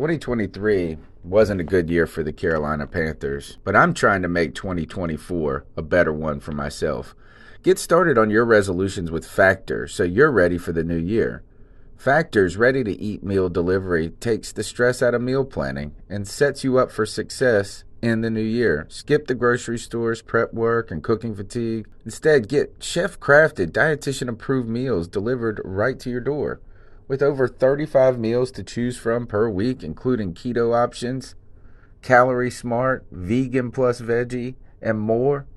2023 wasn't a good year for the Carolina Panthers, but I'm trying to make 2024 a better one for myself. Get started on your resolutions with Factor so you're ready for the new year. Factor's ready-to-eat meal delivery takes the stress out of meal planning and sets you up for success in the new year. Skip the grocery stores, prep work, and cooking fatigue. Instead, get chef-crafted, dietitian-approved meals delivered right to your door. With over 35 meals to choose from per week, including keto options, calorie smart, vegan plus veggie, and more,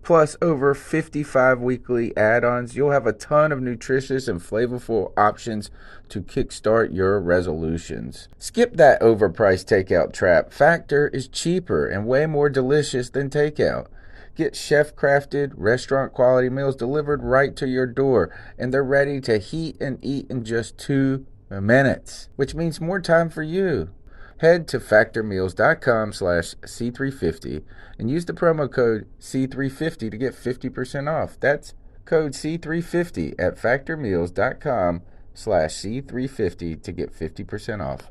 plus over 55 weekly add-ons, you'll have a ton of nutritious and flavorful options to kickstart your resolutions. Skip that overpriced takeout trap. Factor is cheaper and way more delicious than takeout. Get chef-crafted, restaurant-quality meals delivered right to your door, and they're ready to heat and eat in just 2 minutes, which means more time for you. Head to factormeals.com/C350 and use the promo code C350 to get 50% off. That's code C350 at factormeals.com/C350 to get 50% off.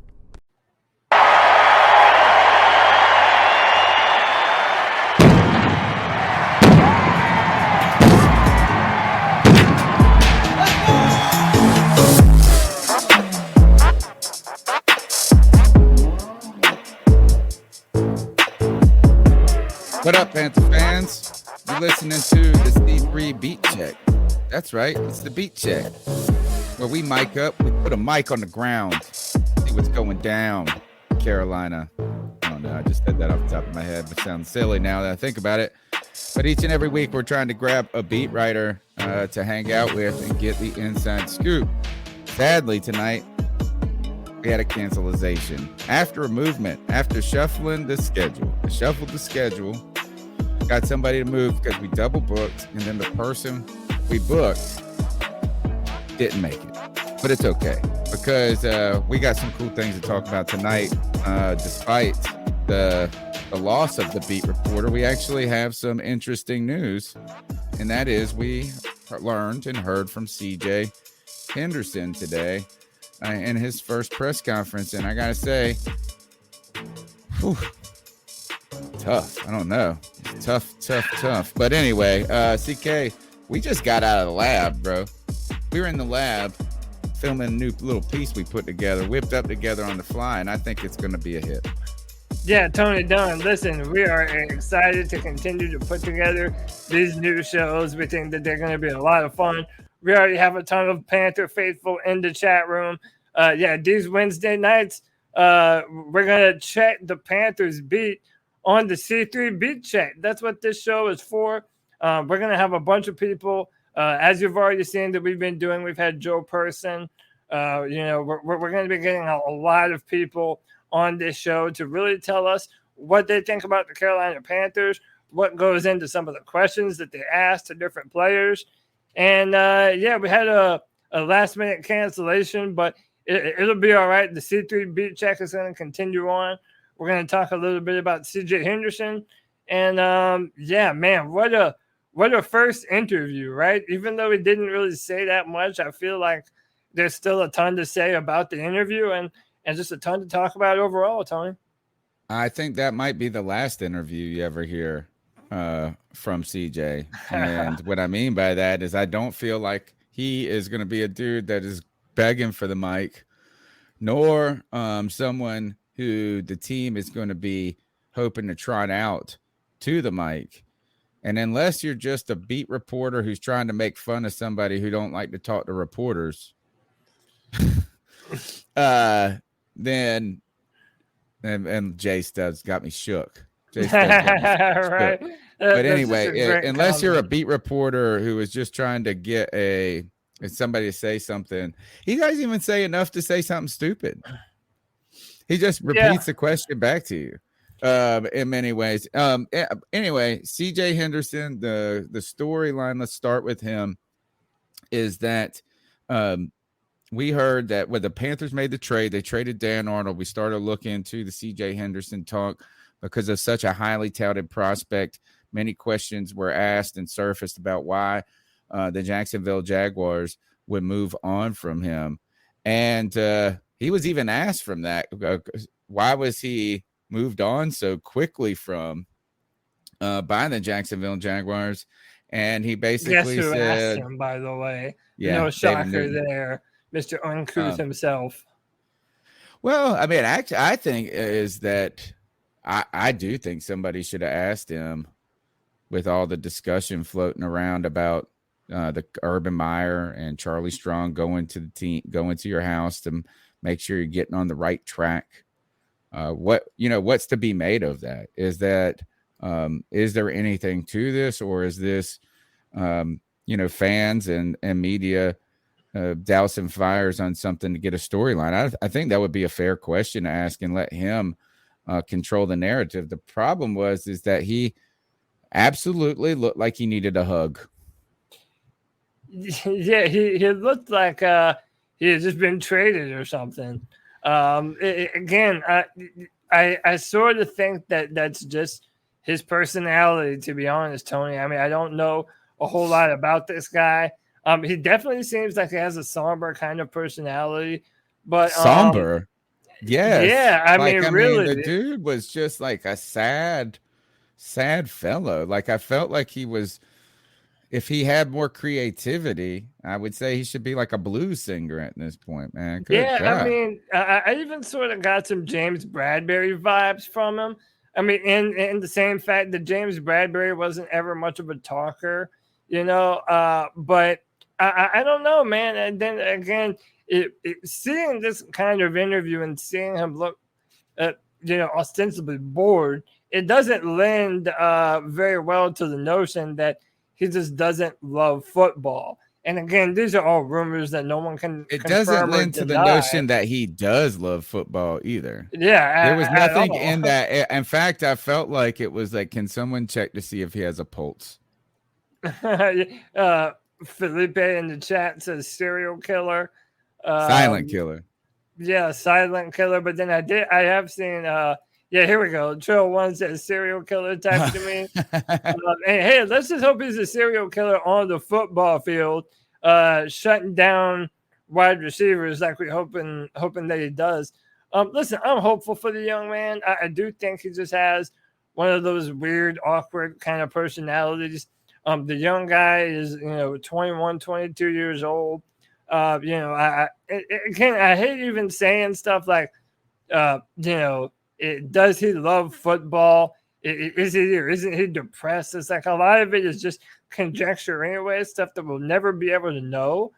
What up, Panther fans? You're listening to the C3 BeatCheck. That's right, it's the BeatCheck, where we mic up, we put a mic on the ground, see what's going down in Carolina. I don't know, I just said that off the top of my head, but it sounds silly now that I think about it. But each and every week, we're trying to grab a beat writer to hang out with and get the inside scoop. Sadly, tonight, we had a cancelization. After a movement, after shuffling the schedule, I shuffled the schedule, got somebody to move because we double booked, and then the person we booked didn't make it. But it's okay because we got some cool things to talk about tonight. Despite the loss of the beat reporter, we actually have some interesting news, and that is we learned and heard from CJ Henderson today in his first press conference, and I gotta say, whew, tough. I don't know. It's tough. But anyway, CK, we just got out of the lab, bro. We were in the lab filming a new little piece we put together, whipped up together on the fly, and I think it's going to be a hit. Yeah, Tony Dunn, listen, we are excited to continue to put together these new shows. We think that they're going to be a lot of fun. We already have a ton of Panther faithful in the chat room. These Wednesday nights, we're going to check the Panthers beat on the C3 BeatCheck. That's what this show is for. We're going to have a bunch of people. As you've already seen that we've been doing, we've had Joe Person. We're going to be getting a lot of people on this show to really tell us what they think about the Carolina Panthers, what goes into some of the questions that they ask to different players. And, we had a last-minute cancellation, but it'll be all right. The C3 BeatCheck is going to continue on. We're going to talk a little bit about CJ Henderson. And, what a first interview, right? Even though we didn't really say that much, I feel like there's still a ton to say about the interview and just a ton to talk about overall, Tony. I think that might be the last interview you ever hear from CJ. And what I mean by that is I don't feel like he is going to be a dude that is begging for the mic, nor someone who the team is going to be hoping to trot out to the mic. And unless you're just a beat reporter who's trying to make fun of somebody who don't like to talk to reporters, then and Jay Stubbs got me shook. Jay Stubbs got me right. shook. But anyway, unless you're a beat reporter who is just trying to get somebody to say something, he doesn't even say enough to say something stupid. He just repeats the question back to you. In many ways. Anyway, CJ Henderson, the storyline, let's start with him, is that we heard that when the Panthers made the trade, they traded Dan Arnold. We started looking into the CJ Henderson talk because of such a highly touted prospect. Many questions were asked and surfaced about why the Jacksonville Jaguars would move on from him. And he was even asked from that why was he moved on so quickly from by the Jacksonville Jaguars? And he Guess basically who asked said, him, by the way? yeah, No David shocker Newton. there. Mr. Uncouth himself. Well, I mean, actually, I think is that I do think somebody should have asked him, with all the discussion floating around about the Urban Meyer and Charlie Strong going to your house to make sure you're getting on the right track. What's to be made of that? Is there anything to this, or is this, fans and media dousing fires on something to get a storyline? I think that would be a fair question to ask and let him control the narrative. The problem is that he absolutely looked like he needed a hug. Yeah, he looked like he had just been traded or something. Again, I sort of think that's just his personality, to be honest, Tony. I mean, I don't know a whole lot about this guy. He definitely seems like he has a somber kind of personality, but somber. Yes. Yeah, I mean, really, the dude was just like a sad fellow. Like, I felt like he was, if he had more creativity, I would say he should be like a blues singer at this point, man. Good God. I mean, I even sort of got some James Bradbury vibes from him. I mean, in the same fact that James Bradbury wasn't ever much of a talker, but I don't know, man. And then again, seeing this kind of interview and seeing him look, ostensibly bored, it doesn't lend very well to the notion that he just doesn't love football. And again, these are all rumors that no one can. It doesn't lend to the notion that he does love football either. Yeah, there was nothing in that. In fact, I felt like it was like, can someone check to see if he has a pulse? Felipe in the chat says serial killer, silent killer. Yeah, silent killer. But then I have seen. Yeah, here we go. Trail One says serial killer type to me. Hey, let's just hope he's a serial killer on the football field, shutting down wide receivers like we're hoping that he does. Listen, I'm hopeful for the young man. I do think he just has one of those weird, awkward kind of personalities. The young guy is, 21, 22 years old. I hate even saying stuff like, does he love football? Is he or isn't he depressed? It's like a lot of it is just conjecture anyway, stuff that we'll never be able to know.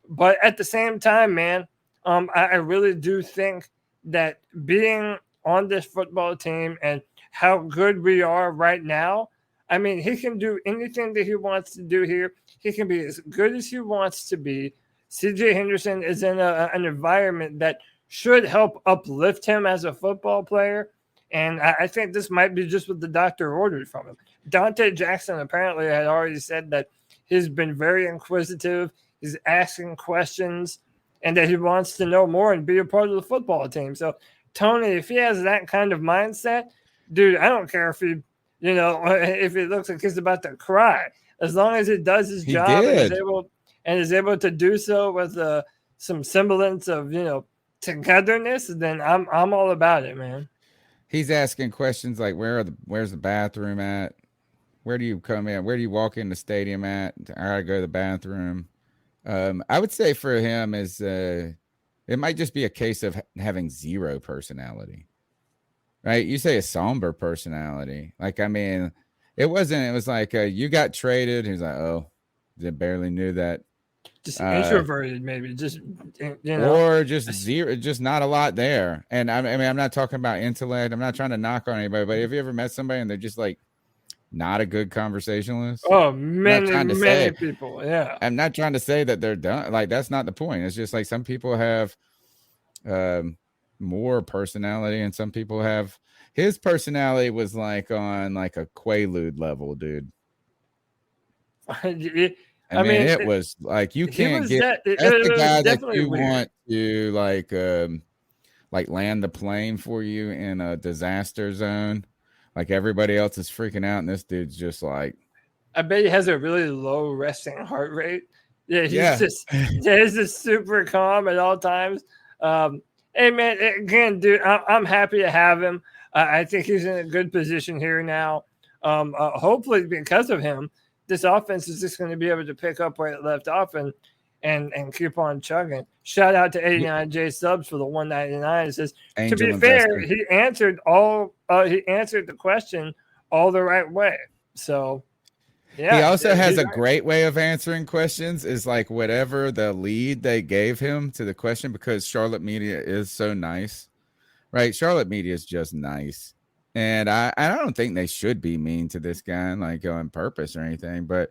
But at the same time, man, I really do think that being on this football team and how good we are right now, I mean, he can do anything that he wants to do here. He can be as good as he wants to be. CJ Henderson is in an environment that should help uplift him as a football player. And I think this might be just what the doctor ordered from him. Dante Jackson apparently had already said that he's been very inquisitive. He's asking questions and that he wants to know more and be a part of the football team. So, Tony, if he has that kind of mindset, dude, I don't care if he looks like he's about to cry. As long as he does his job and is able to do so with some semblance of, togetherness, then I'm all about it, man. He's asking questions like, where's the bathroom at? Where do you come in? Where do you walk in the stadium at? I gotta go to the bathroom. I would say for him is it might just be a case of having zero personality, right? You say a somber personality. Like, I mean, it was like you got traded. He's like, oh, they barely knew that. Just introverted, maybe, just or just zero, just not a lot there. And I mean, I'm not talking about intellect. I'm not trying to knock on anybody, but have you ever met somebody and they're just like not a good conversationalist? Oh, many people. Yeah, I'm not trying to say that they're done. Like, that's not the point. It's just like some people have more personality, and some people have. His personality was like on like a Quaalude level, dude. I mean, it was like you can't get that's the guy that you want to like land the plane for you in a disaster zone. Like, everybody else is freaking out, and this dude's just like, I bet he has a really low resting heart rate. Yeah, he's just super calm at all times. Hey man, again, dude, I'm happy to have him. I think he's in a good position here now. Hopefully, because of him, this offense is just going to be able to pick up where it left off and keep on chugging. Shout out to 89J Subs for the 199. It says, to be fair, he answered the question all the right way. So yeah. He also has a great way of answering questions, is like whatever the lead they gave him to the question, because Charlotte media is so nice, right? Charlotte media is just nice. And I don't think they should be mean to this guy, like on purpose or anything. But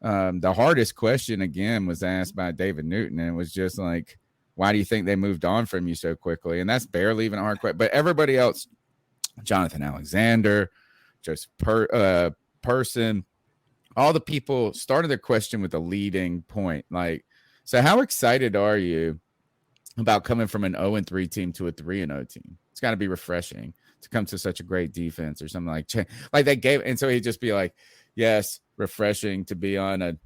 the hardest question, again, was asked by David Newton. And it was just like, why do you think they moved on from you so quickly? And that's barely even a hard question. But everybody else, Jonathan Alexander, Joseph Person, all the people started their question with a leading point. Like, so how excited are you about coming from an 0-3 team to a 3-0 team? It's got to be refreshing to come to such a great defense or something like they gave. And so he'd just be like, yes, refreshing to be on a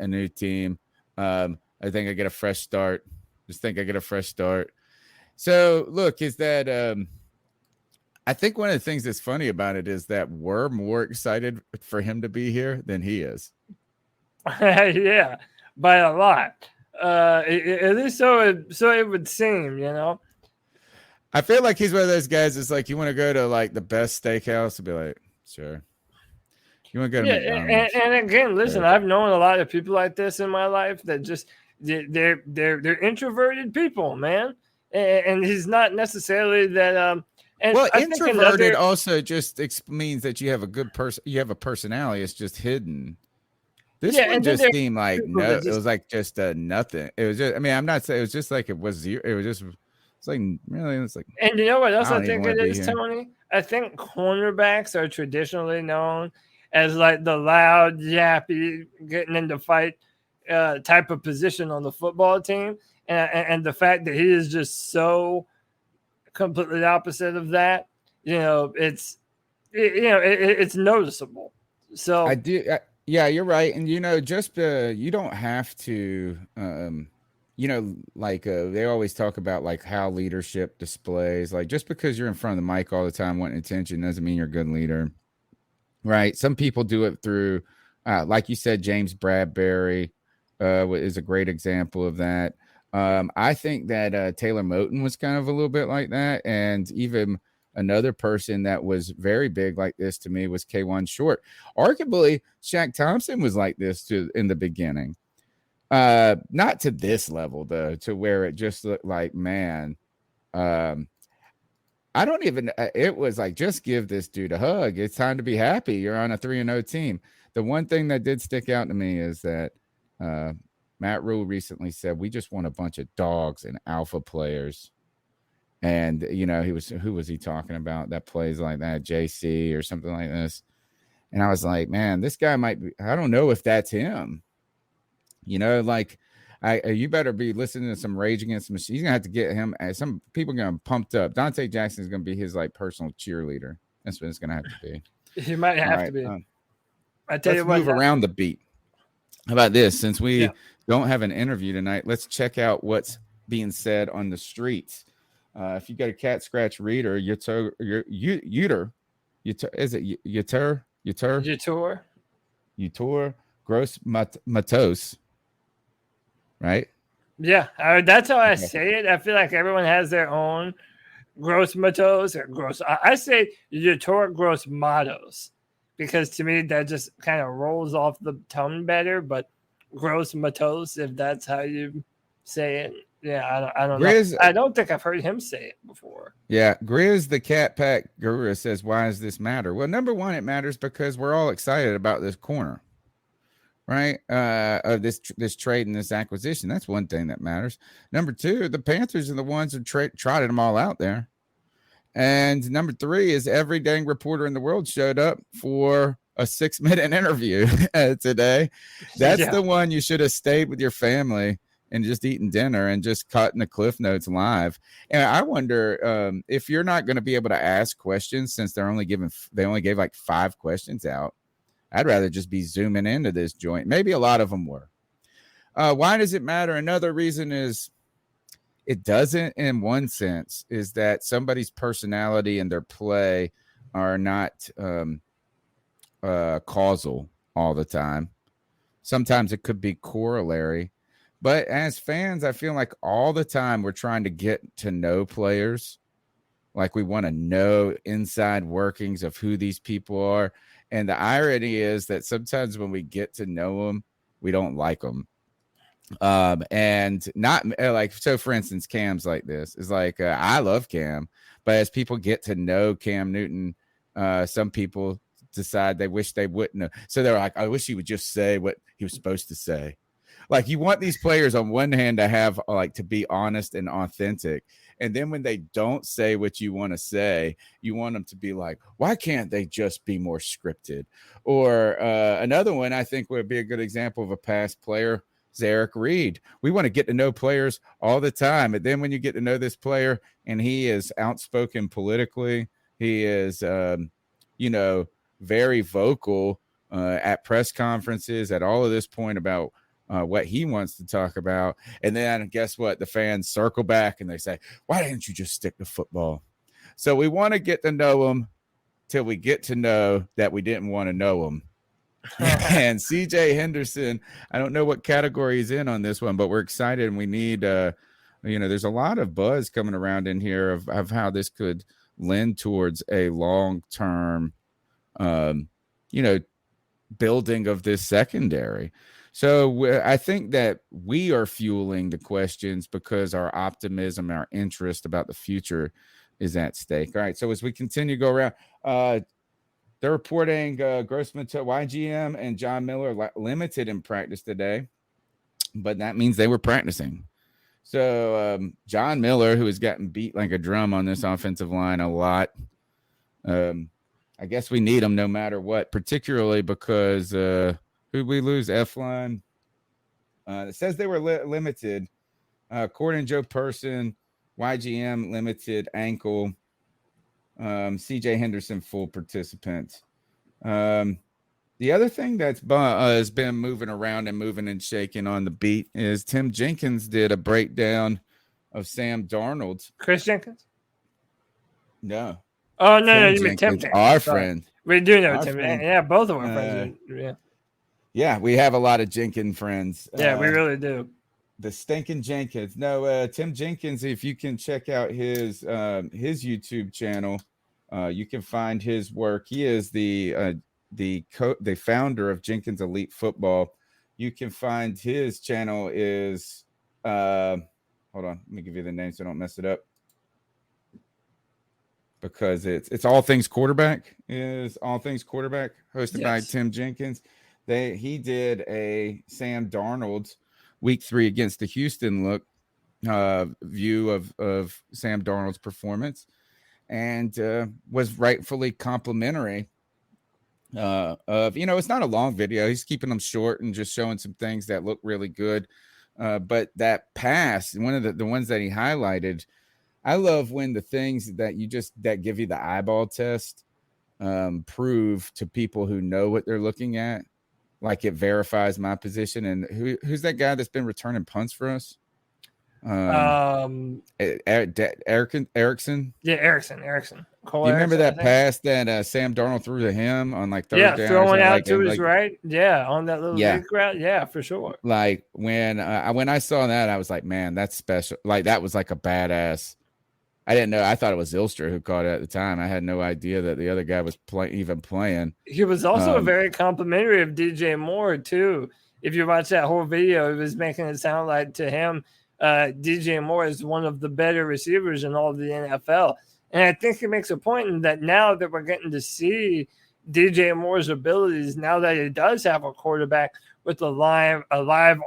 new team. I think I get a fresh start. So look, is that, I think one of the things that's funny about it is that we're more excited for him to be here than he is. Yeah, by a lot. At least so it would seem, you know. I feel like he's one of those guys that's like, you want to go to like the best steakhouse, to be like, sure. You want to go to McDonald's. And again, listen, I've known a lot of people like this in my life that just they're introverted people, man. And he's not necessarily that. And well, introverted also just means that you have a good person. You have a personality. It's just hidden. This one just seemed like no. It was like just nothing. It was just. I mean, I'm not saying it was just like it was zero. It was just. It's like really. It's like. And you know what else I think it is, Tony? I think cornerbacks are traditionally known as like the loud, yappy, getting into fight type of position on the football team, and the fact that he is just so completely opposite of that, you know, it's noticeable. So I do. Yeah, you're right. And, you know, just you don't have to, you know, like they always talk about like how leadership displays, like just because you're in front of the mic all the time wanting attention doesn't mean you're a good leader. Right. Some people do it through, like you said, James Bradbury is a great example of that. I think that Taylor Moton was kind of a little bit like that. And even another person that was very big like this to me was K1 Short. Arguably, Shaq Thompson was like this in the beginning. Not to this level, though, to where it just looked like, man, I don't even, it was like, just give this dude a hug. It's time to be happy. You're on a 3-0 team. The one thing that did stick out to me is that Matt Rule recently said, we just want a bunch of dogs and alpha players. And, you know, who was he talking about that plays like that? JC or something like this. And I was like, man, this guy might be, I don't know if that's him. You know, like, you better be listening to some Rage Against the Machine. He's going to have to get him, some people going to pumped up. Dante Jackson is going to be his, like, personal cheerleader. That's what it's going to have to be. He might have to be. I tell you what. Let's move around the beat. How about this? Since we don't have an interview tonight, let's check out what's being said on the streets. If you got a cat scratch reader, Uter, gross matos, right? Yeah, that's how I say it. I feel like everyone has their own gross matos or gross. I say Uter gross matos because to me that just kind of rolls off the tongue better. But gross matos, if that's how you say it. Yeah, I don't know. I don't think I've heard him say it before. Yeah, Grizz, the Cat Pack Guru, says, why does this matter? Well, number one, it matters because we're all excited about this corner, right? Of this trade and this acquisition. That's one thing that matters. Number two, the Panthers are the ones who trotted them all out there. And number three is every dang reporter in the world showed up for a 6-minute interview today. That's the one you should have stayed with your family and just eating dinner and just cutting the Cliff Notes live. And I wonder if you're not going to be able to ask questions since they only gave like 5 questions out. I'd rather just be zooming into this joint. Maybe a lot of them were. Why does it matter? Another reason is It doesn't in one sense, is that somebody's personality and their play are not causal all the time. Sometimes it could be corollary. But as fans, I feel like all the time we're trying to get to know players. Like we want to know inside workings of who these people are. And the irony is that sometimes when we get to know them, we don't like them. And not like, so for instance, Cam's like this is like, I love Cam, but as people get to know Cam Newton, some people decide they wish they wouldn't have. So they're like, I wish he would just say what he was supposed to say. Like you want these players on one hand to have like to be honest and authentic. And then when they don't say what you want to say, you want them to be like, why can't they just be more scripted? Or another one I think would be a good example of a past player is Eric Reed. We want to get to know players all the time. And then when you get to know this player and he is outspoken politically, he is, very vocal at press conferences at all of this point about what he wants to talk about. And then guess what? The fans circle back and they say, why didn't you just stick to football? So we want to get to know him till we get to know that we didn't want to know him. And CJ Henderson, I don't know what category he's in on this one, but we're excited and we need, there's a lot of buzz coming around in here of how this could lend towards a long-term, building of this secondary. So I think that we are fueling the questions because our optimism, our interest about the future is at stake. All right. So as we continue to go around, they're reporting Grossman to YGM and John Miller limited in practice today, but that means they were practicing. So John Miller, who has gotten beat like a drum on this offensive line a lot, I guess we need him no matter what, particularly because who we lose? Eflin. It says they were limited. According to Joe Person, YGM limited ankle. CJ Henderson full participant. The other thing that's has been moving around and moving and shaking on the beat is Tim Jenkins did a breakdown of Sam Darnold. Chris Jenkins? No. Oh, no, you mean Tim Jenkins. Our friend. We do know Tim. Yeah, both of our friends. Yeah, we have a lot of Jenkins friends. Yeah, we really do. The stinking Jenkins. No, Tim Jenkins, if you can check out his YouTube channel, you can find his work. He is the founder of Jenkins Elite Football. You can find his channel is hold on, let me give you the name so I don't mess it up. Because it's All Things Quarterback, hosted by Tim Jenkins. He did a Sam Darnold week 3 against the Houston look view of Sam Darnold's performance, and was rightfully complimentary of, it's not a long video. He's keeping them short and just showing some things that look really good. But that pass, one of the ones that he highlighted, I love when the things that give you the eyeball test prove to people who know what they're looking at. Like it verifies my position. And who's that guy that's been returning punts for us? Erickson. Yeah, Erickson. Do you remember that pass that Sam Darnold threw to him on like third down? Yeah, throwing out to his right. Yeah, on that little big route. Yeah, for sure. Like when I saw that, I was like, man, that's special. Like that was like a badass. I didn't know. I thought it was Zylstra who caught it at the time. I had no idea that the other guy was even playing. He was also very complimentary of DJ Moore too. If you watch that whole video, he was making it sound like to him, DJ Moore is one of the better receivers in all of the NFL. And I think he makes a point in that now that we're getting to see DJ Moore's abilities, now that he does have a quarterback with a live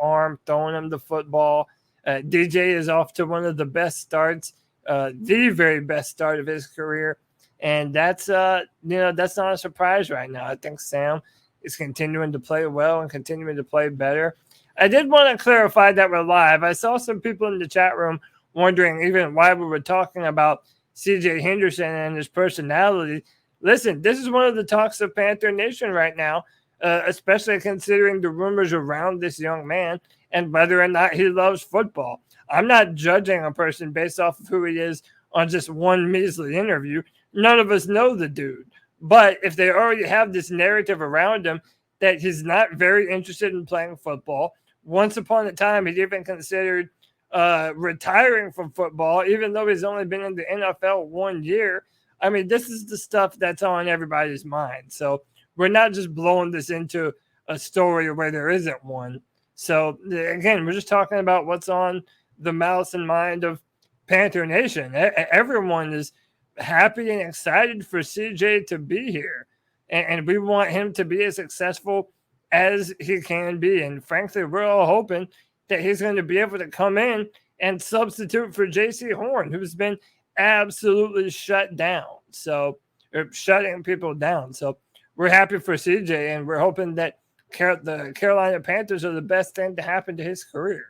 arm throwing him the football, DJ is off to one of the best starts. The very best start of his career, and that's not a surprise right now. I think Sam is continuing to play well and continuing to play better. I did want to clarify that we're live. I saw some people in the chat room wondering even why we were talking about CJ Henderson and his personality. Listen, this is one of the talks of Panther Nation right now, especially considering the rumors around this young man and whether or not he loves football. I'm not judging a person based off of who he is on just one measly interview. None of us know the dude. But if they already have this narrative around him that he's not very interested in playing football, once upon a time he even considered retiring from football, even though he's only been in the NFL 1 year. I mean, this is the stuff that's on everybody's mind. So we're not just blowing this into a story where there isn't one. So again, we're just talking about what's on the mouth and mind of Panther Nation. Everyone is happy and excited for CJ to be here. And we want him to be as successful as he can be. And frankly, we're all hoping that he's going to be able to come in and substitute for JC Horn, who's been absolutely shut down. So, or shutting people down. So we're happy for CJ, and we're hoping that the Carolina Panthers are the best thing to happen to his career.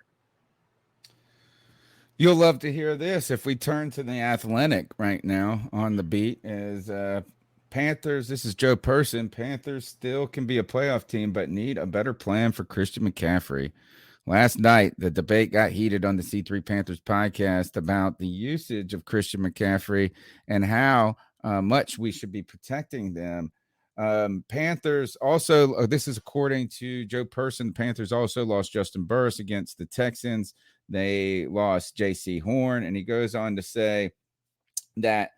You'll love to hear this. If we turn to the Athletic right now on the beat is Panthers. This is Joe Person. Panthers still can be a playoff team, but need a better plan for Christian McCaffrey. Last night, the debate got heated on the C3 Panthers podcast about the usage of Christian McCaffrey and how much we should be protecting them. Panthers also, this is according to Joe Person, Panthers also lost Justin Burris against the Texans. They lost JC Horn, and he goes on to say that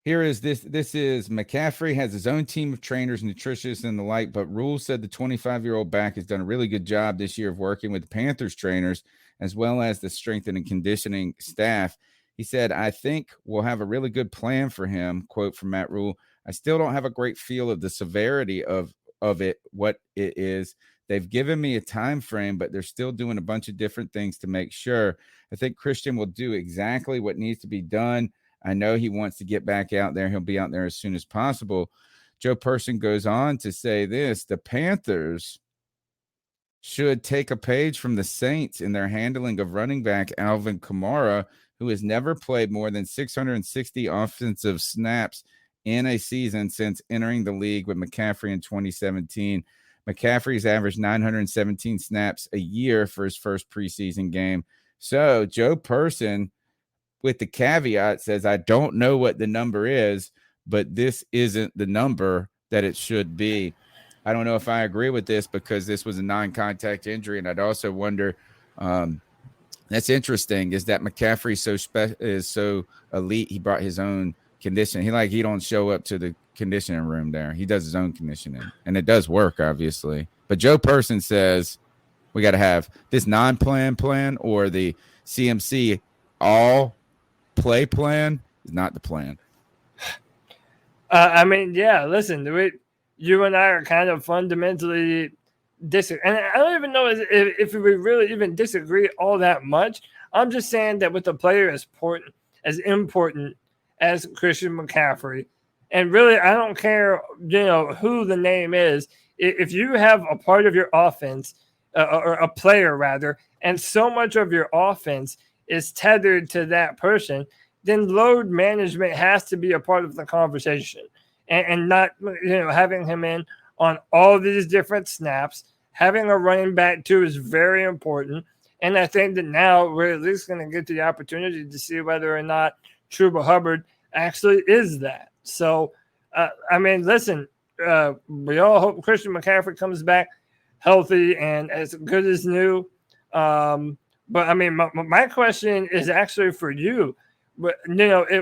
here is this is McCaffrey has his own team of trainers, nutritionists, and the like, but Rule said the 25-year-old back has done a really good job this year of working with the Panthers trainers as well as the strength and conditioning staff. He said, I think we'll have a really good plan for him, quote from Matt Rule. I still don't have a great feel of the severity of it, what it is. They've given me a time frame, but they're still doing a bunch of different things to make sure. I think Christian will do exactly what needs to be done. I know he wants to get back out there. He'll be out there as soon as possible. Joe Person goes on to say this, the Panthers should take a page from the Saints in their handling of running back Alvin Kamara, who has never played more than 660 offensive snaps in a season since entering the league with McCaffrey in 2017. McCaffrey's averaged 917 snaps a year for his first preseason game. So Joe Person, with the caveat, says, I don't know what the number is, but this isn't the number that it should be. I don't know if I agree with this because this was a non-contact injury, and I'd also wonder, that's interesting, is that McCaffrey is so elite. He brought his own conditioning. He don't show up to the conditioning room there. He does his own conditioning, and it does work, obviously. But Joe Person says we got to have this plan or the CMC all play plan is not the plan. I mean, yeah, listen, you and I are kind of fundamentally disagree. And I don't even know if we really even disagree all that much. I'm just saying that with a player as important as Christian McCaffrey, and really, I don't care, who the name is. If you have a part of your offense, or a player rather, and so much of your offense is tethered to that person, then load management has to be a part of the conversation, and not having him in on all these different snaps. Having a running back too is very important, and I think that now we're at least going to get the opportunity to see whether or not Chuba Hubbard actually is that. So, I mean, listen, we all hope Christian McCaffrey comes back healthy and as good as new. But I mean, my question is actually for you. But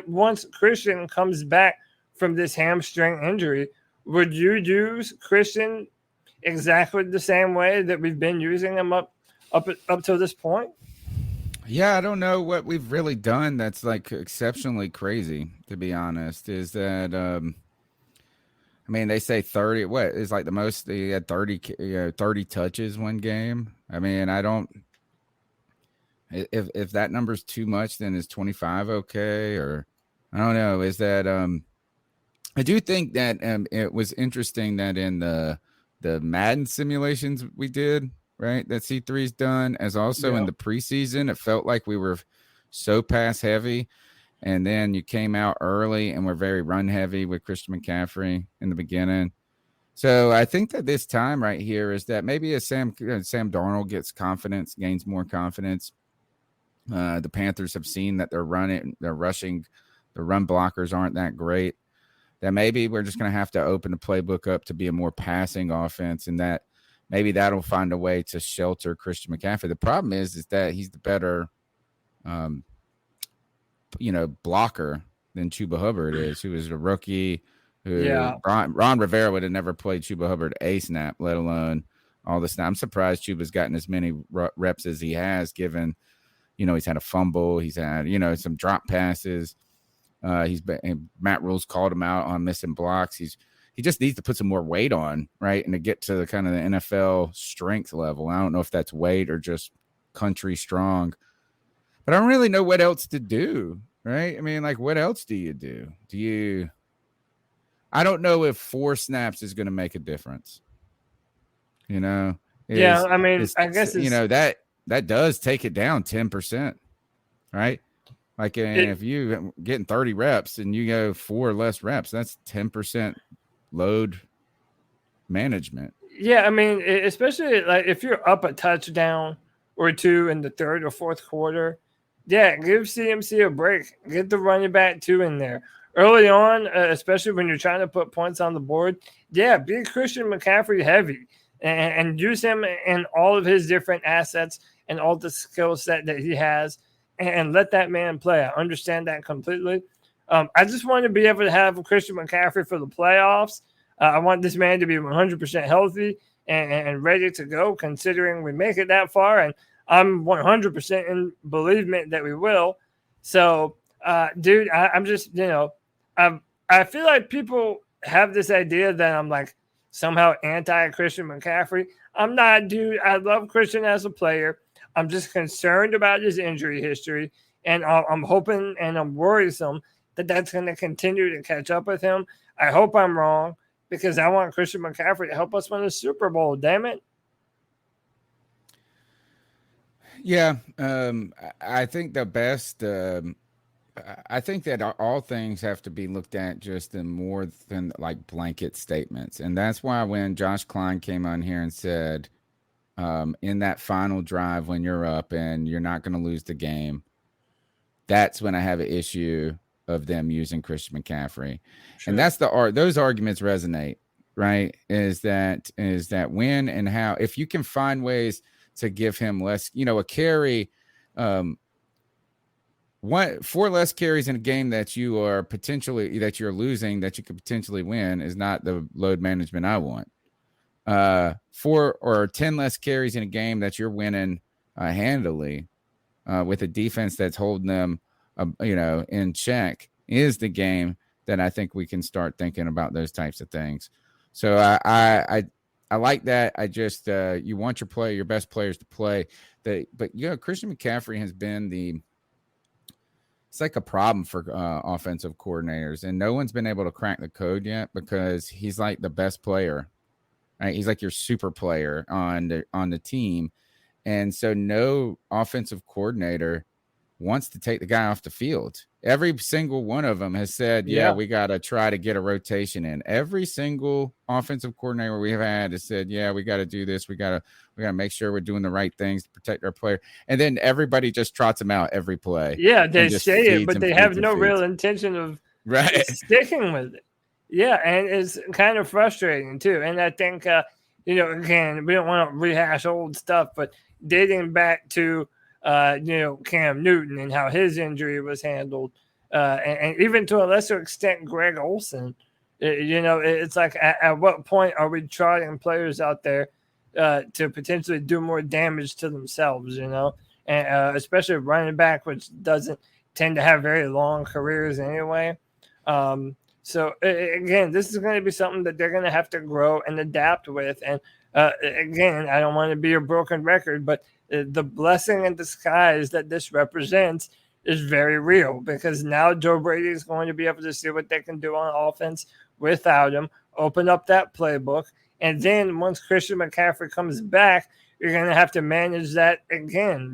once Christian comes back from this hamstring injury, would you use Christian exactly the same way that we've been using him up to this point? Yeah, I don't know what we've really done that's like exceptionally crazy, to be honest. Is that I mean, they say 30. What is like the most? They had 30 touches one game. I mean, I don't. If that number's too much, then is 25 okay? Or I don't know. Is that I do think that it was interesting that in the Madden simulations we did, right, that C3's done, as also in the preseason, it felt like we were so pass heavy, and then you came out early and we're very run heavy with Christian McCaffrey in the beginning. So I think that this time right here is that maybe as Sam Darnold gets confidence, gains more confidence. The Panthers have seen that they're rushing, the run blockers aren't that great. That maybe we're just going to have to open the playbook up to be a more passing offense, and that maybe that'll find a way to shelter Christian McCaffrey. The problem is that he's the better, blocker than Chuba Hubbard is, who is a rookie. Ron Rivera would have never played Chuba Hubbard a snap, let alone all the snap. I'm surprised Chuba's gotten as many reps as he has, given, he's had a fumble, he's had, some drop passes. Matt Rule's called him out on missing blocks. He just needs to put some more weight on, right, and to get to the kind of the NFL strength level. I don't know if that's weight or just country strong, but I don't really know what else to do, right? I mean, like, what else do you do? I don't know if 4 snaps is going to make a difference. I guess that does take it down 10%, right? Like if you getting 30 reps and you go 4 less reps, that's 10% load management. Yeah, I mean, especially like if you're up a touchdown or 2 in the third or fourth quarter, yeah, give CMC a break. Get the running back 2 in there. Early on, especially when you're trying to put points on the board, yeah, be Christian McCaffrey heavy and use him in all of his different assets and all the skill set that he has, and let that man play. I understand that completely. I just want to be able to have Christian McCaffrey for the playoffs. I want this man to be 100% healthy and ready to go, considering we make it that far. And I'm 100% in believement that we will. So, dude, I'm just, I feel like people have this idea that I'm like somehow anti-Christian McCaffrey. I'm not, dude. I love Christian as a player. I'm just concerned about his injury history, and I'm hoping and I'm worrisome that that's going to continue to catch up with him. I hope I'm wrong, because I want Christian McCaffrey to help us win a Super Bowl, damn it. Yeah, I think the best I think that all things have to be looked at just in more than like blanket statements. And that's why when Josh Klein came on here and said, in that final drive when you're up and you're not going to lose the game, that's when I have an issue of them using Christian McCaffrey. Sure. And that's those arguments resonate, right? Is that when and how, if you can find ways to give him less, a carry, 4 less carries in a game that you're losing, that you could potentially win, is not the load management I want. 4 or 10 less carries in a game that you're winning handily with a defense that's holding them, in check, is the game that I think we can start thinking about those types of things. So I like that. I just you want your best players to play. But Christian McCaffrey has been it's like a problem for offensive coordinators, and no one's been able to crack the code yet, because he's like the best player, right? He's like your super player on the team. And so no offensive coordinator wants to take the guy off the field. Every single one of them has said, we got to try to get a rotation in. Every single offensive coordinator we have had has said, we got to do this. We got to make sure we're doing the right things to protect our player. And then everybody just trots them out every play. Yeah, they say it, but they have no real intention of sticking with it. Yeah, and it's kind of frustrating too. And I think, again, we don't want to rehash old stuff, but dating back to Cam Newton and how his injury was handled, and even to a lesser extent, Greg Olsen. It's like at what point are we trotting players out there to potentially do more damage to themselves? And especially running back, which doesn't tend to have very long careers anyway. So again, this is going to be something that they're going to have to grow and adapt with. And again, I don't want to be a broken record, but the blessing in disguise that this represents is very real, because now Joe Brady is going to be able to see what they can do on offense without him, open up that playbook. And then once Christian McCaffrey comes back, you're going to have to manage that again,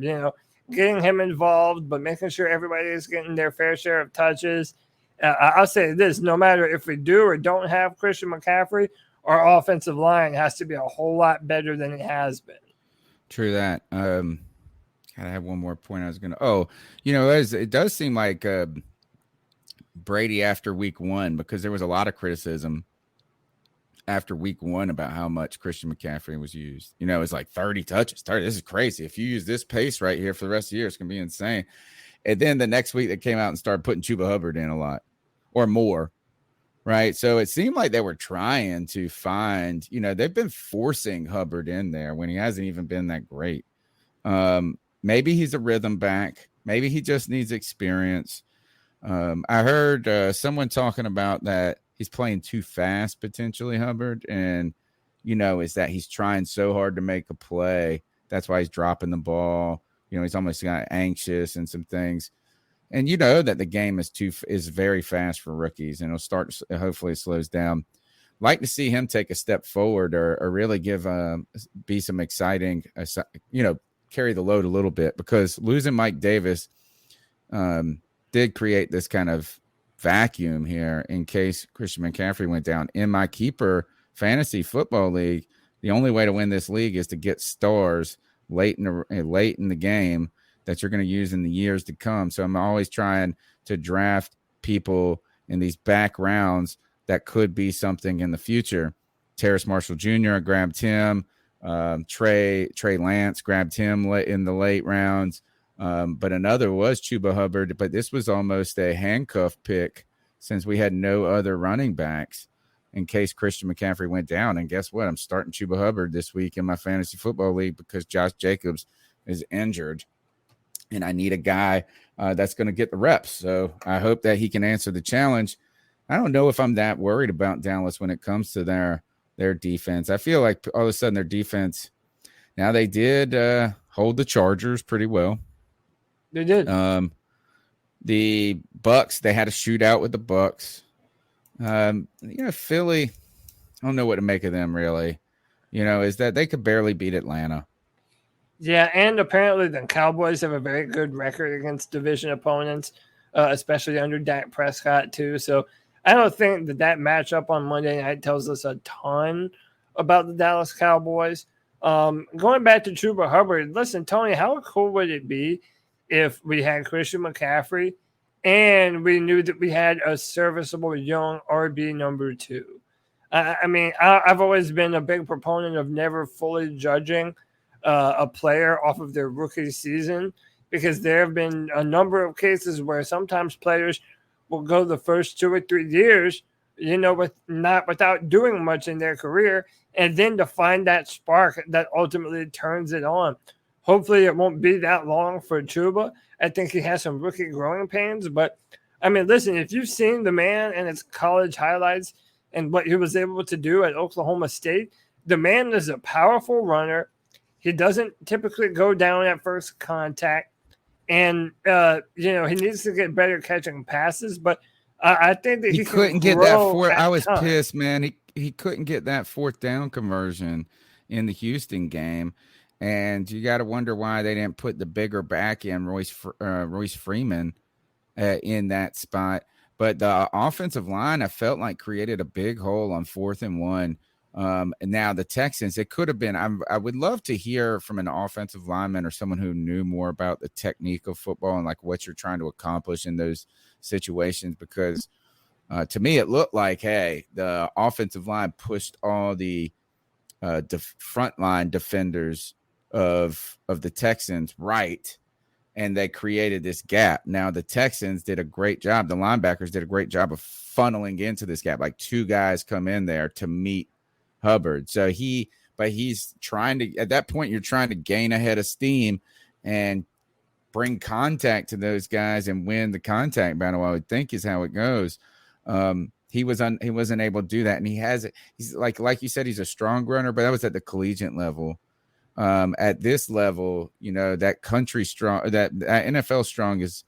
getting him involved, but making sure everybody is getting their fair share of touches. I'll say this, no matter if we do or don't have Christian McCaffrey, our offensive line has to be a whole lot better than it has been. True that. Gotta have one more point I was gonna. Oh, it does seem like Brady after week 1, because there was a lot of criticism after week 1 about how much Christian McCaffrey was used. It's like 30 touches. 30. This is crazy. If you use this pace right here for the rest of the year, it's gonna be insane. And then the next week they came out and started putting Chuba Hubbard in a lot or more. Right. So it seemed like they were trying to find, they've been forcing Hubbard in there when he hasn't even been that great. Maybe he's a rhythm back. Maybe he just needs experience. I heard someone talking about that he's playing too fast, potentially, Hubbard. And, is that he's trying so hard to make a play. That's why he's dropping the ball. He's almost got anxious and some things. And that the game is very fast for rookies, and it'll start. Hopefully, it slows down. Like to see him take a step forward, or really be some exciting. Carry the load a little bit, because losing Mike Davis did create this kind of vacuum here in case Christian McCaffrey went down. In my keeper fantasy football league, the only way to win this league is to get stars late in the game that you're going to use in the years to come. So I'm always trying to draft people in these back rounds that could be something in the future. Terrace Marshall Jr., I grabbed him. Trey Lance, grabbed him in the late rounds. But another was Chuba Hubbard, but this was almost a handcuff pick since we had no other running backs in case Christian McCaffrey went down. And guess what? I'm starting Chuba Hubbard this week in my fantasy football league because Josh Jacobs is injured. And I need a guy that's going to get the reps. So I hope that he can answer the challenge. I don't know if I'm that worried about Dallas when it comes to their defense. I feel like all of a sudden their defense, now they did hold the Chargers pretty well. They did. The Bucks, they had a shootout with the Bucks. Philly, I don't know what to make of them really. Is that they could barely beat Atlanta. Yeah, and apparently the Cowboys have a very good record against division opponents, especially under Dak Prescott too. So I don't think that matchup on Monday night tells us a ton about the Dallas Cowboys. Going back to Chuba Hubbard, listen, Tony, how cool would it be if we had Christian McCaffrey and we knew that we had a serviceable young RB number 2? I've always been a big proponent of never fully judging a player off of their rookie season, because there have been a number of cases where sometimes players will go the first 2 or 3 years, without doing much in their career, and then to find that spark that ultimately turns it on. Hopefully it won't be that long for Chuba. I think he has some rookie growing pains, but listen, if you've seen the man and his college highlights and what he was able to do at Oklahoma State, the man is a powerful runner. He doesn't typically go down at first contact, and he needs to get better catching passes. But I think that he couldn't get that fourth. I was pissed, man. He couldn't get that 4th down conversion in the Houston game, and you got to wonder why they didn't put the bigger back in Royce Freeman in that spot. But the offensive line, I felt like, created a big hole on 4th and 1. And now the Texans, it could have been, I would love to hear from an offensive lineman or someone who knew more about the technique of football and like what you're trying to accomplish in those situations, because to me, it looked like, hey, the offensive line pushed all the frontline defenders of the Texans right, and they created this gap. Now the Texans did a great job. The linebackers did a great job of funneling into this gap. Like 2 guys come in there to meet Hubbard. So he's trying to, at that point, you're trying to gain a head of steam and bring contact to those guys and win the contact battle, I would think is how it goes. He wasn't able to do that. And he's like you said, he's a strong runner, but that was at the collegiate level. At this level, that country strong, that NFL strong is,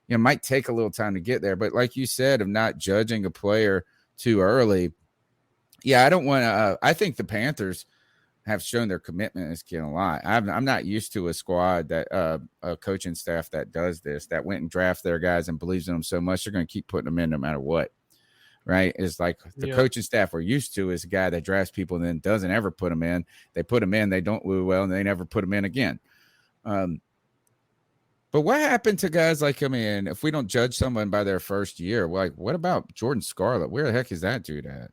might take a little time to get there. But like you said, of not judging a player too early. Yeah, I don't want to. I think the Panthers have shown their commitment to this kid a lot. I'm not used to a squad that a coaching staff that does this, that went and draft their guys and believes in them so much they're going to keep putting them in no matter what. right? Is like the coaching staff we're used to is a guy that drafts people and then doesn't ever put them in. They put them in, they don't do well, and they never put them in again. But what happened to guys like, I mean, if we don't judge someone by their first year, like, what about Jordan Scarlett? Where the heck is that dude at?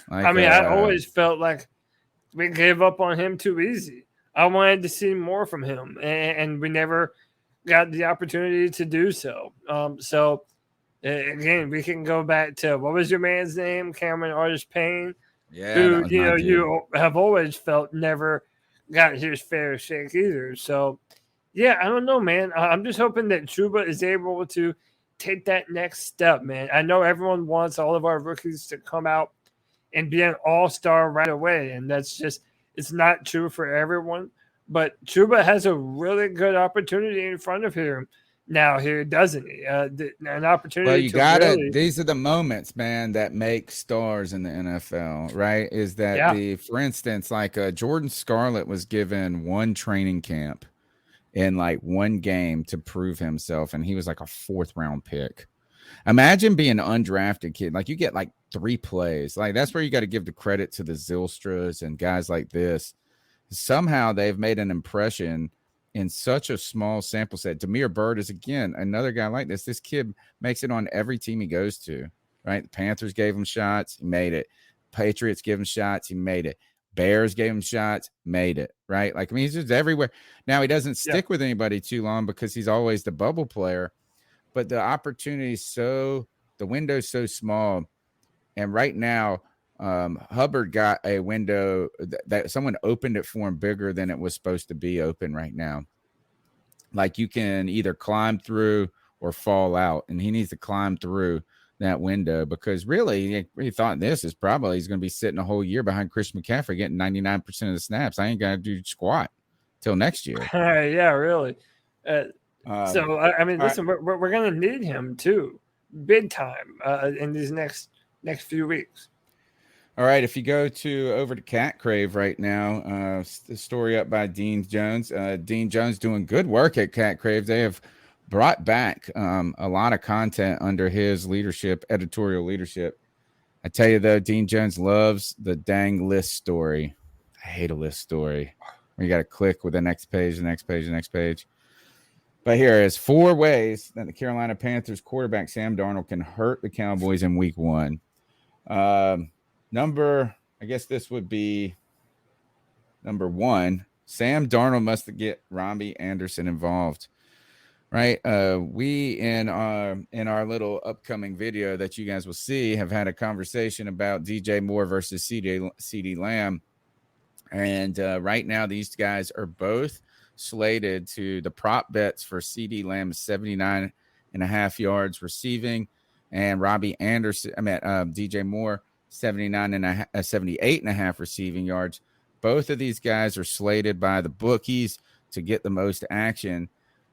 Like, I mean, I always felt like we gave up on him too easy. I wanted to see more from him, and we never got the opportunity to do so. So, again, we can go back to, what was your man's name? Cameron Artis-Payne. Yeah, who, you have always felt never got his fair shake either. So, yeah, I don't know, man. I'm just hoping that Chuba is able to take that next step, man. I know everyone wants all of our rookies to come out and be an all-star right away, and that's just, it's not true for everyone. But Chuba has a really good opportunity in front of him now here, doesn't he? An opportunity. Well, you gotta. These are the moments, man, that make stars in the NFL, right? Is that for instance, like Jordan Scarlett was given one training camp in like one game to prove himself, and he was like a 4th round pick. Imagine being an undrafted kid. Like, you get like 3 plays. Like, that's where you got to give the credit to the Zylstras and guys like this. Somehow they've made an impression in such a small sample set. Damiere Byrd is, again, another guy like this. This kid makes it on every team he goes to, right? The Panthers gave him shots. He made it. Patriots gave him shots. He made it. Bears gave him shots, made it, right? Like, I mean, he's just everywhere. Now, he doesn't stick with anybody too long because he's always the bubble player, but the opportunity the window's so small. And right now, Hubbard got a window that someone opened it for him bigger than it was supposed to be open right now. Like, you can either climb through or fall out, and he needs to climb through that window, because really he thought he's going to be sitting a whole year behind Christian McCaffrey getting 99% of the snaps. I ain't got to do squat till next year. Yeah, really. So, I mean, listen, we're going to need him too, big time, in these next few weeks. All right, if you go over to Cat Crave right now, the story up by Dean Jones. Dean Jones doing good work at Cat Crave. They have brought back a lot of content under his leadership, editorial leadership. I tell you, though, Dean Jones loves the dang list story. I hate a list story. You got to click with the next page, the next page, the next page. But here is 4 ways that the Carolina Panthers quarterback Sam Darnold can hurt the Cowboys in week 1. I guess this would be number 1. Sam Darnold must get Robbie Anderson involved. Right. We in our little upcoming video that you guys will see have had a conversation about DJ Moore versus CD Lamb. And right now these guys are both slated to the prop bets for CD Lamb 79.5 yards receiving, and Robbie Anderson, DJ Moore 78.5 receiving yards. Both of these guys are slated by the bookies to get the most action.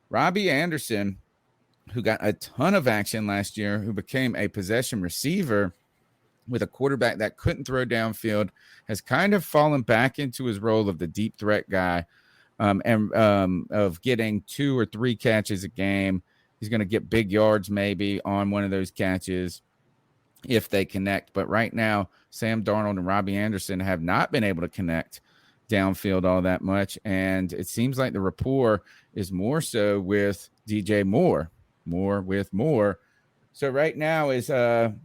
Robbie Anderson, who got a ton of action last year, who became a possession receiver with a quarterback that couldn't throw downfield, has kind of fallen back into his role of the deep threat guy, and of getting 2 or 3 catches a game. He's going to get big yards maybe on one of those catches if they connect. But right now, Sam Darnold and Robbie Anderson have not been able to connect downfield all that much, and it seems like the rapport is more so with DJ Moore with Moore. So right now is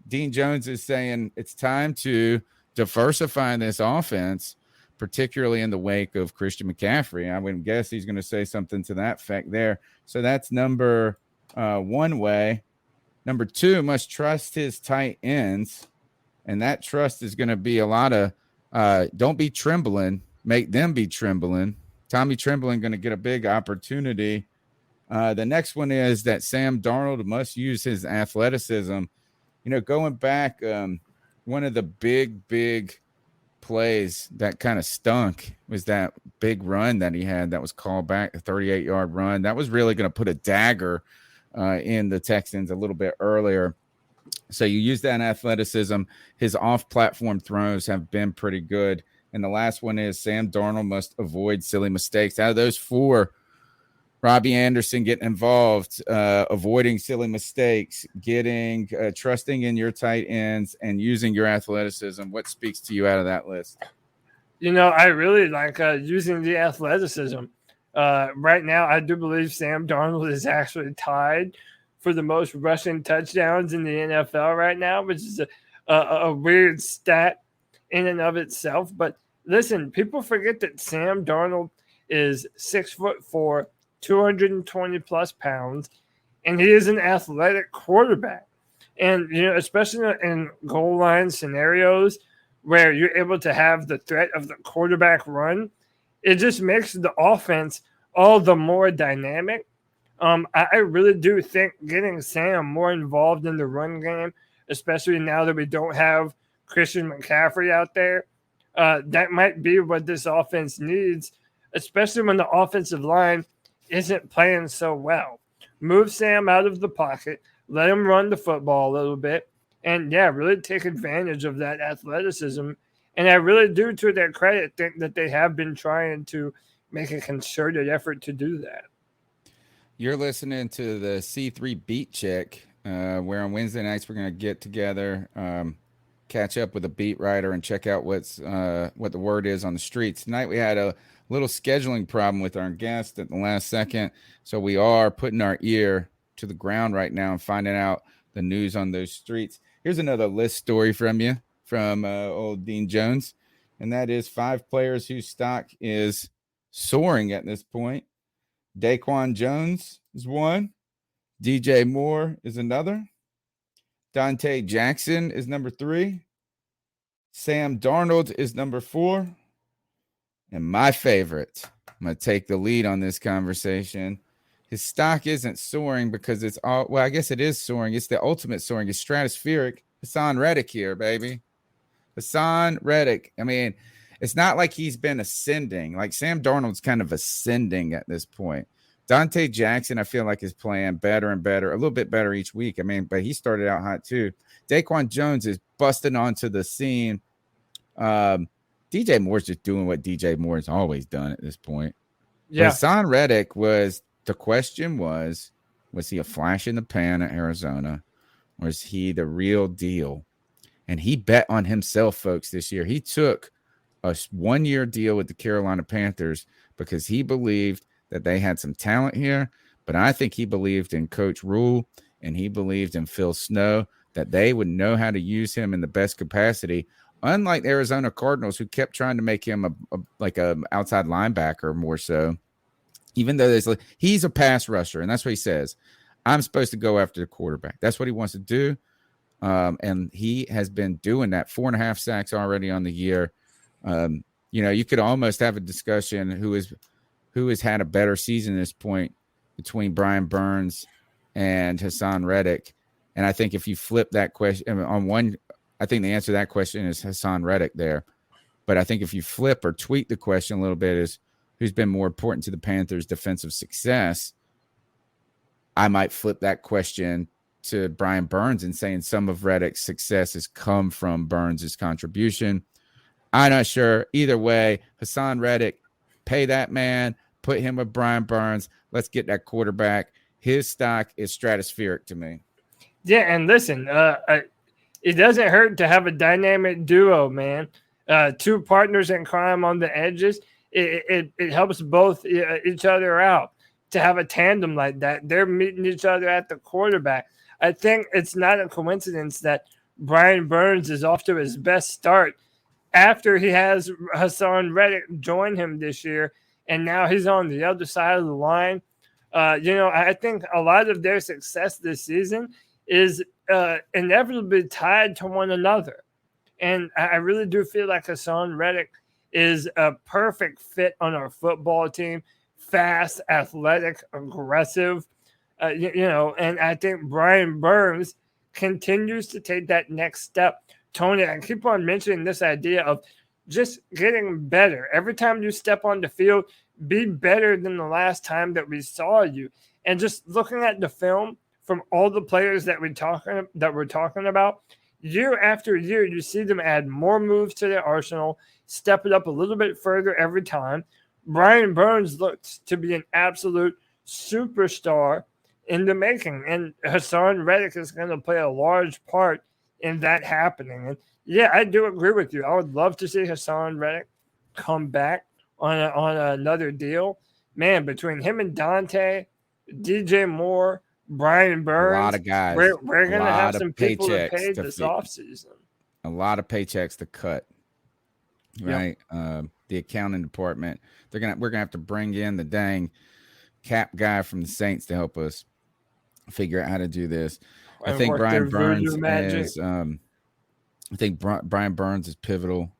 Dean Jones is saying it's time to diversify this offense, particularly in the wake of Christian McCaffrey. I would guess he's going to say something to that effect there. So that's number 1 way. Number 2, must trust his tight ends, and that trust is going to be a lot of don't be trembling. Make them be trembling. Tommy Trembling going to get a big opportunity. The next one is that Sam Darnold must use his athleticism. Going back, one of the big plays that kind of stunk was that big run that he had that was called back, a 38-yard run. That was really going to put a dagger in the Texans a little bit earlier. So you use that athleticism. His off-platform throws have been pretty good. And the last one is Sam Darnold must avoid silly mistakes. Out of those 4, Robbie Anderson getting involved, avoiding silly mistakes, getting trusting in your tight ends, and using your athleticism. What speaks to you out of that list? I really like using the athleticism. Right now, I do believe Sam Darnold is actually tied for the most rushing touchdowns in the NFL right now, which is a weird stat in and of itself. But listen, people forget that Sam Darnold is 6'4", 220 plus pounds, and he is an athletic quarterback. And, especially in goal line scenarios where you're able to have the threat of the quarterback run, it just makes the offense all the more dynamic. I really do think getting Sam more involved in the run game, especially now that we don't have Christian McCaffrey out there, that might be what this offense needs, especially when the offensive line isn't playing so well. Move Sam out of the pocket, let him run the football a little bit, and really take advantage of that athleticism. And I really do, to their credit, think that they have been trying to make a concerted effort to do that. You're listening to the C3 BeatCheck, where on Wednesday nights we're going to get together, catch up with a beat writer, and check out what the word is on the streets. Tonight we had a little scheduling problem with our guest at the last second, so we are putting our ear to the ground right now and finding out the news on those streets. Here's another list story from you, from old Dean Jones, and that is 5 players whose stock is soaring at this point. Daquan Jones is one. DJ Moore is another. Dante Jackson is number 3. Sam Darnold is number 4. And my favorite, I'm going to take the lead on this conversation. His stock isn't soaring because it's all, well, I guess it is soaring. It's the ultimate soaring. It's stratospheric. Hassan Reddick here, baby. Hassan Reddick. I mean, it's not like he's been ascending. Like Sam Darnold's kind of ascending at this point. Dante Jackson, I feel like, is playing better and better, a little bit better each week. I mean, but he started out hot too. Daquan Jones is busting onto the scene. DJ Moore's just doing what DJ Moore's always done at this point. Yeah. Hassan Reddick the question was he a flash in the pan at Arizona? Or is he the real deal? And he bet on himself, folks, this year. He took a 1-year deal with the Carolina Panthers because he believed that they had some talent here. But I think he believed in Coach Rule and he believed in Phil Snow, that they would know how to use him in the best capacity. Unlike the Arizona Cardinals, who kept trying to make him a outside linebacker more so, even though he's a pass rusher, and that's what he says. I'm supposed to go after the quarterback. That's what he wants to do, and he has been doing that. 4.5 sacks already on the year. You could almost have a discussion who has had a better season at this point between Brian Burns and Hassan Reddick. And I think if you flip that question on one, I think the answer to that question is Hassan Reddick there. But I think if you flip or tweak the question a little bit is who's been more important to the Panthers' defensive success, I might flip that question to Brian Burns and saying some of Reddick's success has come from Burns' contribution. I'm not sure. Either way, Hassan Reddick, pay that man, put him with Brian Burns. Let's get that quarterback. His stock is stratospheric to me. Yeah, and listen, it doesn't hurt to have a dynamic duo, man. 2 partners in crime on the edges. It helps both each other out to have a tandem like that. They're meeting each other at the quarterback. I think it's not a coincidence that Brian Burns is off to his best start after he has Hassan Reddick join him this year, and now he's on the other side of the line. I think a lot of their success this season is inevitably tied to one another. And I really do feel like Hassan Reddick is a perfect fit on our football team. Fast, athletic, aggressive, and I think Brian Burns continues to take that next step. Tony, I keep on mentioning this idea of just getting better. Every time you step on the field, be better than the last time that we saw you. And just looking at the film from all the players that we're talking about, year after year, you see them add more moves to their arsenal, step it up a little bit further every time. Brian Burns looks to be an absolute superstar in the making. And Hassan Reddick is going to play a large part in that happening. And yeah, I do agree with you. I would love to see Hassan Reddick come back on another deal. Man, between him and Dante, DJ Moore, Brian Burns, a lot of guys. We're going to have some people to pay to this offseason. A lot of paychecks to cut. Right. Yep. The accounting department. We're gonna have to bring in the dang cap guy from the Saints to help us figure out how to do this. I think Brian Burns is Brian Burns is pivotal.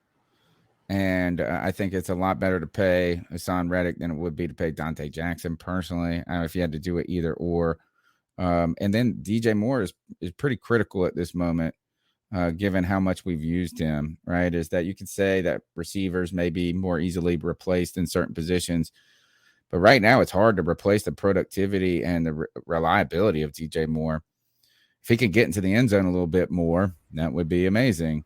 And I think it's a lot better to pay Hassan Reddick than it would be to pay Dante Jackson personally. I don't know if you had to do it either or. And then DJ Moore is pretty critical at this moment, given how much we've used him, right? Is that you could say that receivers may be more easily replaced in certain positions. But right now it's hard to replace the productivity and the reliability of DJ Moore. If he could get into the end zone a little bit more, that would be amazing.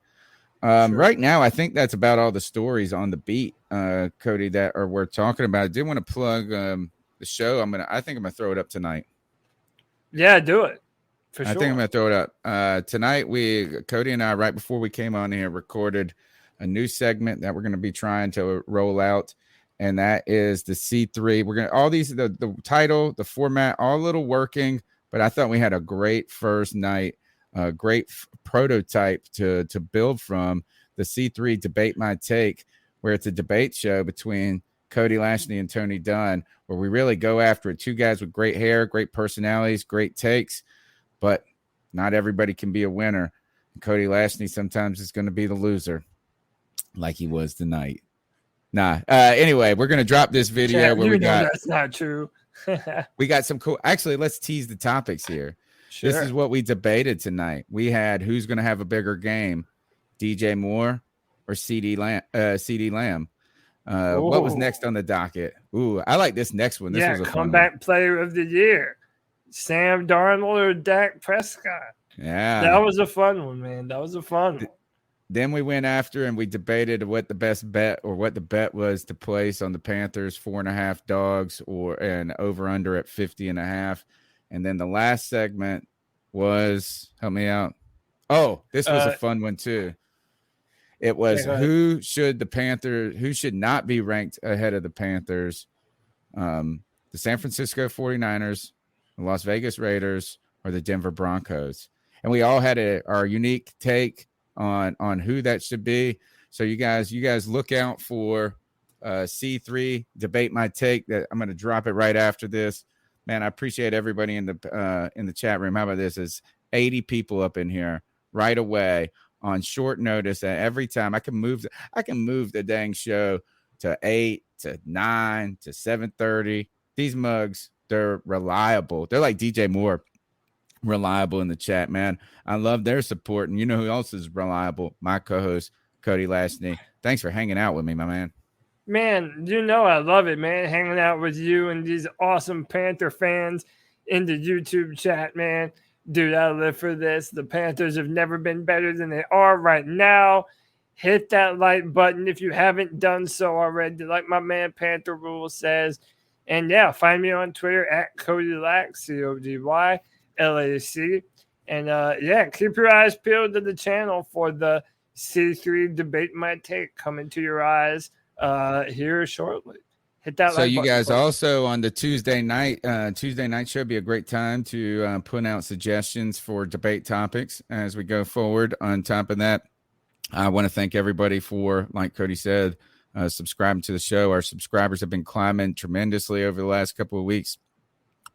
Sure. Right now, I think that's about all the stories on the beat, Cody, that are worth talking about. I did want to plug the show. I think I'm gonna throw it up tonight. Yeah, do it. For sure. I think I'm gonna throw it up tonight. Cody and I, right before we came on here, recorded a new segment that we're gonna be trying to roll out, and that is the C3. We're gonna all these the title, the format, all a little working, but I thought we had a great first night. A great prototype to build from, the C3 Debate My Take, where it's a debate show between Cody Lashney and Tony Dunn, where we really go after it. Two guys with great hair, great personalities, great takes, but not everybody can be a winner. And Cody Lashney sometimes is going to be the loser, like he was tonight. Anyway, we're going to drop this video where that's not true. We got some cool. Actually, let's tease the topics here. Sure. This is what we debated tonight. We had who's going to have a bigger game, DJ Moore or CD Lamb. What was next on the docket? Ooh, I like this next one. This was a comeback player of the year, Sam Darnold or Dak Prescott. Yeah, that was a fun one, man. That was a fun one. Then we went after and we debated what the best bet or what the bet was to place on the Panthers, 4.5 dogs and over under at 50.5. And then the last segment was, help me out. Oh, this was a fun one too. It was who should not be ranked ahead of the Panthers? The San Francisco 49ers, the Las Vegas Raiders, or the Denver Broncos. And we all had our unique take on who that should be. So you guys look out for C3 Debate My Take. That I'm going to drop it right after this. Man, I appreciate everybody in the chat room. How about this? Is 80 people up in here right away on short notice. And every time I can move the dang show to 8 to 9 to 7:30. These mugs, they're reliable. They're like DJ Moore, reliable in the chat, man. I love their support. And you know who else is reliable? My co-host, Cody Lashney. Thanks for hanging out with me, my man. Man, I love it, man, hanging out with you and these awesome Panther fans in the YouTube chat, man. Dude, I live for this. The Panthers have never been better than they are right now. Hit that like button if you haven't done so already, like my man Panther Rule says. And, yeah, find me on Twitter at CodyLac, CodyLac. And, keep your eyes peeled to the channel for the C3 Debate My Take coming to your eyes here shortly. Hit that. So you guys also on the Tuesday night show be a great time to put out suggestions for debate topics as we go forward. On top of that, I want to thank everybody for, like Cody said, subscribing to the show. Our subscribers have been climbing tremendously over the last couple of weeks.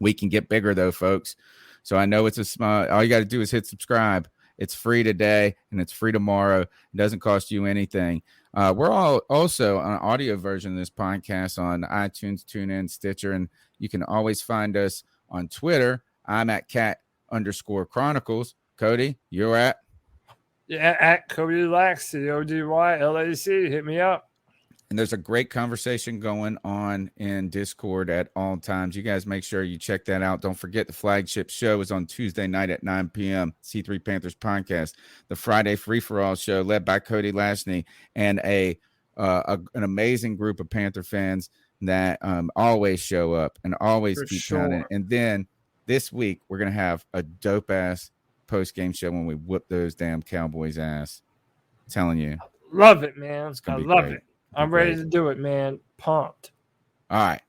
We can get bigger though, folks. So I know it's a small. All you got to do is hit subscribe. It's free today and it's free tomorrow. It doesn't cost you anything. We're all also on an audio version of this podcast on iTunes, TuneIn, Stitcher, and you can always find us on Twitter. I'm at cat_chronicles. Cody, you're at? Yeah, at CodyLac, CodyLac. Hit me up. And there's a great conversation going on in Discord at all times. You guys make sure you check that out. Don't forget the flagship show is on Tuesday night at 9 p.m. C3 Panthers podcast. The Friday free-for-all show led by Cody Lashney and an amazing group of Panther fans. that always show up and always For keep sure. pounding. And then this week, we're going to have a dope ass post game show when we whoop those damn Cowboys ass. I'm telling you. Love it, man. I love it. I'm ready to do it, man. Pumped. All right.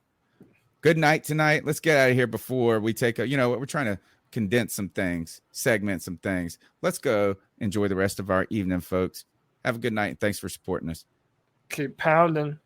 Good night tonight. Let's get out of here before we take a, we're trying to condense some things, segment some things. Let's go enjoy the rest of our evening, folks. Have a good night, and thanks for supporting us. Keep pounding.